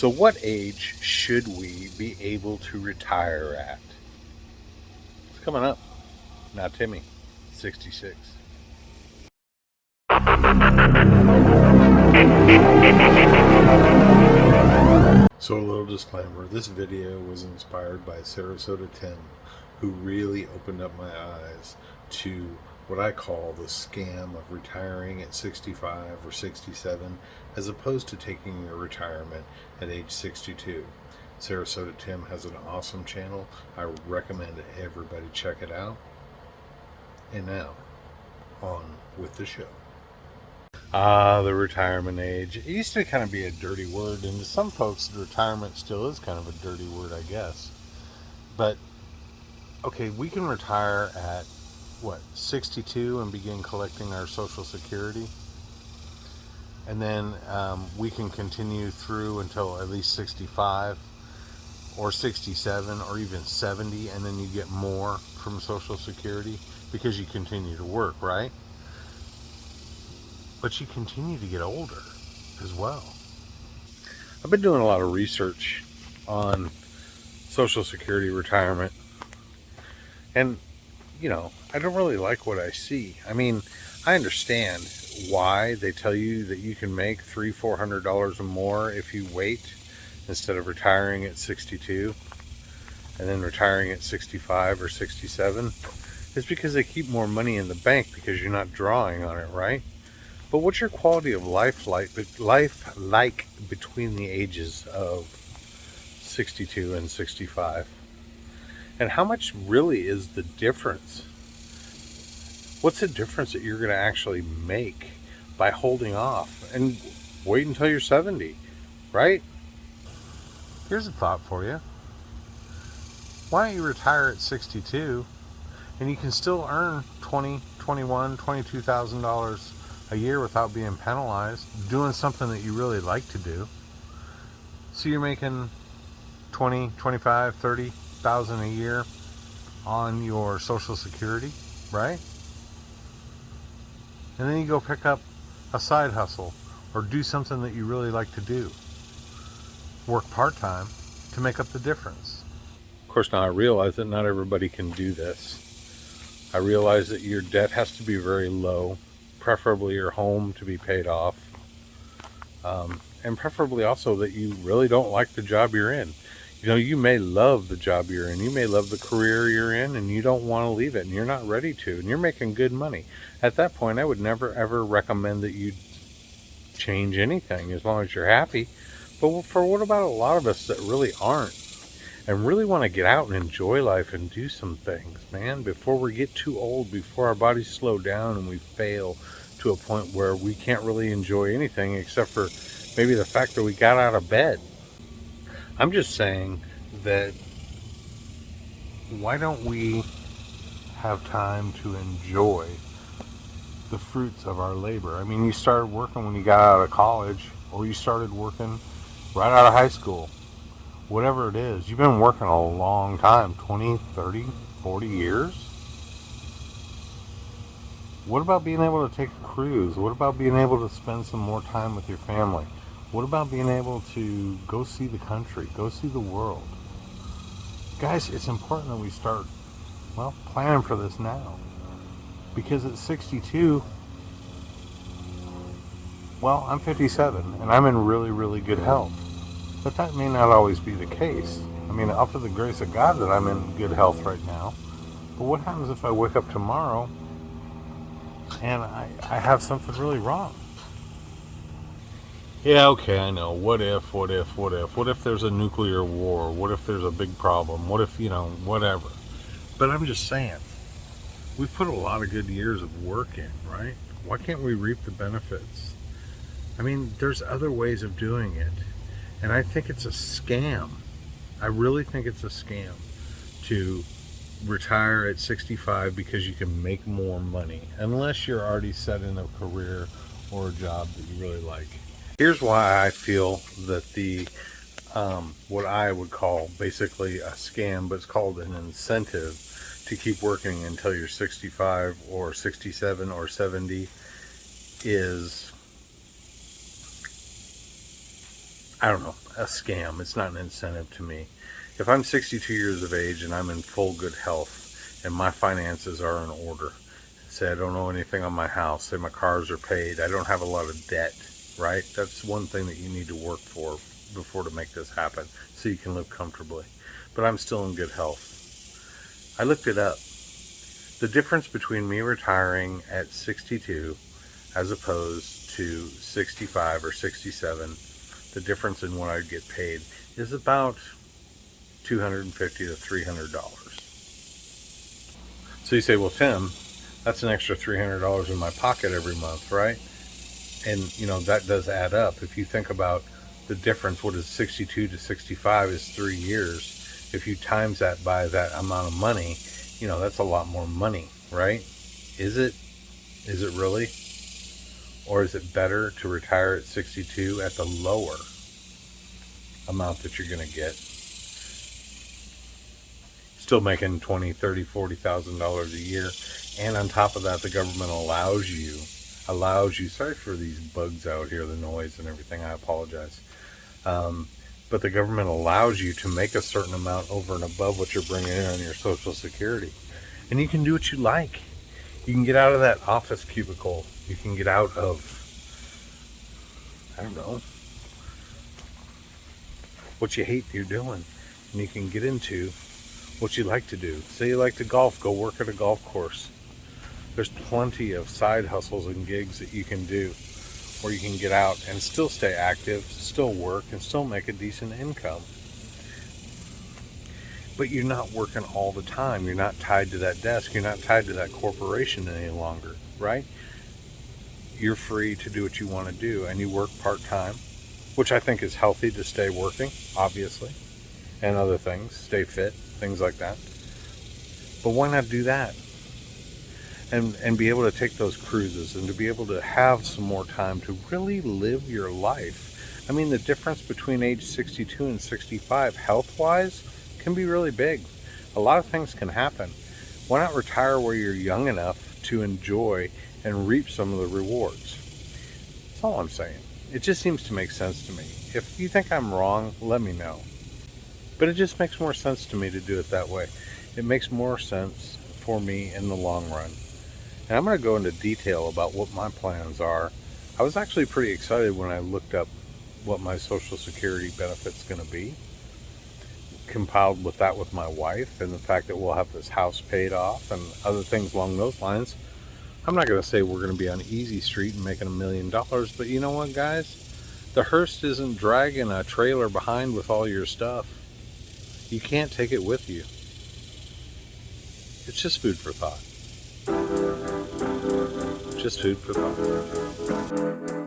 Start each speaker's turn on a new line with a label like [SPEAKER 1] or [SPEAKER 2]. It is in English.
[SPEAKER 1] So what age should we be able to retire at? It's coming up. Now Timmy, 66. So a little disclaimer, this video was inspired by Sarasota Tim, who really opened up my eyes to what I call the scam of retiring at 65 or 67 as opposed to taking your retirement at age 62. Sarasota Tim has an awesome channel. I recommend everybody check it out. And now, on with the show. The retirement age. It used to kind of be a dirty word, and to some folks, retirement still is kind of a dirty word, I guess. But, okay, we can retire at, what, 62 and begin collecting our Social Security? And then we can continue through until at least 65 or 67 or even 70, and then you get more from Social Security because you continue to work, right? But you continue to get older as well. I've been doing a lot of research on Social Security retirement, and I don't really like what I see. I mean, I understand why they tell you that you can make $300-400 or more if you wait instead of retiring at 62 and then retiring at 65 or 67. It's because they keep more money in the bank because you're not drawing on it, right? But what's your quality of life like between the ages of 62 and 65? And how much really is the difference? What's the difference that you're going to actually make by holding off and wait until you're 70, right? Here's a thought for you. Why don't you retire at 62 and you can still earn $20, $21, $22,000 a year without being penalized, doing something that you really like to do. So you're making 20, 25, 30,000 a year on your Social Security, right? And then you go pick up a side hustle or do something that you really like to do. Work part-time to make up the difference. Of course, now I realize that not everybody can do this. I realize that your debt has to be very low, preferably your home to be paid off, and preferably also that you really don't like the job you're in. You may love the job you're in, you may love the career you're in, and you don't want to leave it, and you're not ready to, and you're making good money. At that point, I would never ever recommend that you change anything as long as you're happy. But for what about a lot of us that really aren't and really want to get out and enjoy life and do some things, man, before we get too old, before our bodies slow down and we fail to a point where we can't really enjoy anything except for maybe the fact that we got out of bed. I'm just saying that why don't we have time to enjoy the fruits of our labor? I mean, you started working when you got out of college, or you started working right out of high school. Whatever it is, you've been working a long time, 20, 30, 40 years. What about being able to take a cruise? What about being able to spend some more time with your family? What about being able to go see the country, go see the world? Guys, it's important that we start, planning for this now. Because at 62, I'm 57 and I'm in really, really good health. But that may not always be the case. I mean, up to the grace of God that I'm in good health right now. But what happens if I wake up tomorrow and I have something really wrong? Yeah, okay, I know. What if? What if there's a nuclear war? What if there's a big problem? What if, whatever. But I'm just saying, we've put a lot of good years of work in, right? Why can't we reap the benefits? I mean, there's other ways of doing it. And I think it's a scam. I really think it's a scam to retire at 65 because you can make more money, unless you're already set in a career or a job that you really like. Here's why I feel that the what I would call basically a scam, but it's called an incentive to keep working until you're 65 or 67 or 70 is, I don't know. a scam. It's not an incentive to me. If I'm 62 years of age and I'm in full good health and my finances are in order, say I don't owe anything on my house, say my cars are paid, I don't have a lot of debt, right? That's one thing that you need to work for before to make this happen, so you can live comfortably. But I'm still in good health. I looked it up. The difference between me retiring at 62 as opposed to 65 or 67, the difference in what I'd get paid is about $250 to $300. So you say, well, Tim, that's an extra $300 in my pocket every month, right? And, you know, that does add up. If you think about the difference, what is 62 to 65 is 3 years. If you times that by that amount of money, you know, that's a lot more money, right? Is it? Is it really? Or is it better to retire at 62 at the lower amount that you're going to get? Still making $20,000, $30,000, $40,000 a year. And on top of that, the government allows you, sorry for these bugs out here, the noise and everything, I apologize. But the government allows you to make a certain amount over and above what you're bringing in on your Social Security. And you can do what you like. You can get out of that office cubicle. You can get out of, I don't know, what you hate you're doing. And you can get into what you like to do. Say you like to golf, go work at a golf course. There's plenty of side hustles and gigs that you can do where you can get out and still stay active, still work, and still make a decent income. But you're not working all the time. You're not tied to that desk. You're not tied to that corporation any longer, right? You're free to do what you want to do, and you work part-time, which I think is healthy to stay working, obviously, and other things, stay fit, things like that. But why not do that? And be able to take those cruises and to be able to have some more time to really live your life. I mean, the difference between age 62 and 65 health-wise can be really big. A lot of things can happen. Why not retire where you're young enough to enjoy and reap some of the rewards? That's all I'm saying. It just seems to make sense to me. If you think I'm wrong, let me know. But it just makes more sense to me to do it that way. It makes more sense for me in the long run. And I'm going to go into detail about what my plans are. I was actually pretty excited when I looked up what my Social Security benefit's going to be, compiled with that with my wife, and the fact that we'll have this house paid off and other things along those lines. I'm not going to say we're going to be on Easy Street and making $1 million, but you know what, guys? The hearse isn't dragging a trailer behind with all your stuff. You can't take it with you. It's just food for thought. Just food for thought.